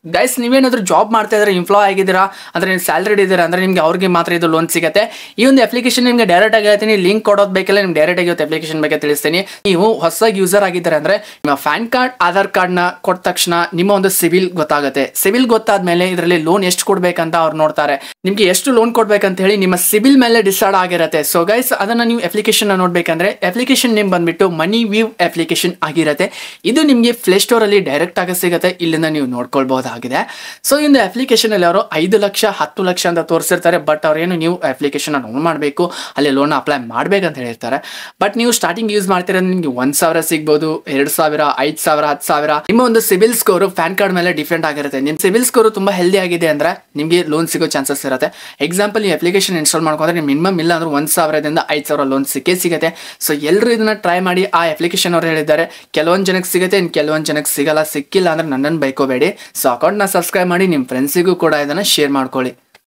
Guys ನೀವೇನಾದರೂ job ಮಾಡ್ತಾ ಇದ್ರೆ ಎಂಪ್ಲಾಯ್ ಆಗಿದ್ದೀರಾ ಅಂದರೆ ನೀವು ಸ್ಯಾಲ್ರಿಡ್ ಇದ್ದೀರಾ ಅಂದರೆ ನಿಮಗೆ ಅವ್ರಿಗೆ ಮಾತ್ರ ಇದು ಲೋನ್ ಸಿಗುತ್ತೆ. ಈ ಒಂದು ಅಪ್ಲಿಕೇಶನ್ ನಿಮಗೆ ಡೈರೆಕ್ಟ್ ಆಗಿ ಹೇಳ್ತೀನಿ, ಲಿಂಕ್ ಕೊಡೋದು ಬೇಕಿಲ್ಲ, ನಿಮ್ಗೆ ಡೈರೆಕ್ಟ್ ಆಗಿ ಅಪ್ಲಿಕೇಶನ್ ಬಗ್ಗೆ ತಿಳಿಸ್ತೀನಿ. ನೀವು ಹೊಸದಾಗಿ ಯೂಸರ್ ಆಗಿದ್ದಾರೆ ಅಂದರೆ ನಿಮ್ಮ ಪ್ಯಾನ್ ಕಾರ್ಡ್ ಆಧಾರ್ ಕಾರ್ಡ್ನ ಕೊಟ್ಟ ತಕ್ಷಣ ನಿಮ್ಮ ಒಂದು ಸಿವಿಲ್ ಗೊತ್ತಾಗುತ್ತೆ. ಸಿವಿಲ್ ಗೊತ್ತಾದ್ಮೇಲೆ ಇದರಲ್ಲಿ ಲೋನ್ ಎಷ್ಟು ಕೊಡ್ಬೇಕಂತ ಅವ್ರು ನೋಡ್ತಾರೆ. ನಿಮಗೆ ಎಷ್ಟು ಲೋನ್ ಕೊಡ್ಬೇಕಂತ ಹೇಳಿ ನಿಮ್ಮ ಸಿವಿಲ್ ಮೇಲೆ ಡಿಸೈಡ್ ಆಗಿರುತ್ತೆ. ಸೊ ಗೈಸ್ ಅದನ್ನ ನೀವು ಅಪ್ಲಿಕೇಶನ್ ನೋಡ್ಬೇಕಂದ್ರೆ ಅಪ್ಲಿಕೇಶನ್ ನೇಮ್ ಬಂದ್ಬಿಟ್ಟು ಮನಿ ವ್ಯೂ ಅಪ್ಲಿಕೇಶನ್ ಆಗಿರುತ್ತೆ. ಇದು ನಿಮಗೆ ಪ್ಲೇ ಸ್ಟೋರ್ ಅಲ್ಲಿ ಡೈರೆಕ್ಟ್ ಆಗಿ ಸಿಗುತ್ತೆ, ಇಲ್ಲಿಂದ ನೀವು ನೋಡ್ಕೊಳ್ಬಹುದಾಗಿದೆ. ಸೊ ಈ ಒಂದು ಅಪ್ಲಿಕೇಶನ್ ಅಲ್ಲಿ ಅವರು 5 ಲಕ್ಷ 10 ಲಕ್ಷ ಅಂತ ತೋರಿಸಿರ್ತಾರೆ. ಬಟ್ ಅವ್ರೇನು ನೀವು ಅಪ್ಲಿಕೇಶನ್ ಲೋನ್ ಮಾಡಬೇಕು, ಅಲ್ಲಿ ಲೋನ್ ಅಪ್ಲೈ ಮಾಡ್ಬೇಕಂತ ಹೇಳಿರ್ತಾರೆ. ಬಟ್ ನೀವು ಸ್ಟಾರ್ಟಿಂಗ್ ಯೂಸ್ ಮಾಡ್ತಿರೋದು ನಿಮಗೆ 1,000 ಸಿಗ್ಬೋದು, 2,000, 5,000, 10,000. ನಿಮ್ಮ ಒಂದು ಸಿವಿಲ್ ಸ್ಕೋರ್ ಪ್ಯಾನ್ ಕಾರ್ಡ್ ಮೇಲೆ ಡಿಫ್ರೆಂಟ್ ಆಗಿರುತ್ತೆ. ನಿಮ್ಮ ಸಿವಿಲ್ ಸ್ಕೋರ್ ತುಂಬಾ ಹೆಲ್ದಿ ಆಗಿದೆ ಅಂದ್ರೆ ನಿಮಗೆ ಲೋನ್ ಸಿಗೋ ಚಾನ್ಸಸ್ ಇರುತ್ತೆ. ಎಕ್ಸಾಂಪಲ್ ಈ ಅಪ್ಲಿಕೇಶನ್ ಇನ್ಸ್ಟಾಲ್ ಮಾಡ್ಕೊಂಡ್ರೆ ನೀವು ಮಿನಿಮಮ್ ಇಲ್ಲ ಅಂದ್ರೆ 1,000ದಿಂದ 5,000 ಲೋನ್ ಸಿಗುತ್ತೆ. ಸೊ ಎಲ್ಲರೂ ಇದನ್ನ ಟ್ರೈ ಮಾಡಿ. ಆ ಅಪ್ಲಿಕೇಶನ್ ಅವರು ಹೇಳಿದ್ದಾರೆ ಕೆಲವೊಂದು ಜನಕ್ಕೆ ಸಿಗುತ್ತೆ, ಇನ್ನು ಕೆಲವೊಂದು ಜನಕ್ಕೆ ಸಿಗಲ್ಲ. ಸಿಕ್ಕಿಲ್ಲ ಅಂದ್ರೆ ನನ್ನನ್ನು ಬೈಕೋಬೇಡಿ. ಸೊ ಅಕೌಂಟ್ನ ಸಬ್ಸ್ಕ್ರೈಬ್ ಮಾಡಿ, ನಿಮ್ಮ ಫ್ರೆಂಡ್ಸಿಗೂ ಕೂಡ ಇದನ್ನ ಶೇರ್ ಮಾಡ್ಕೊಳ್ಳಿ.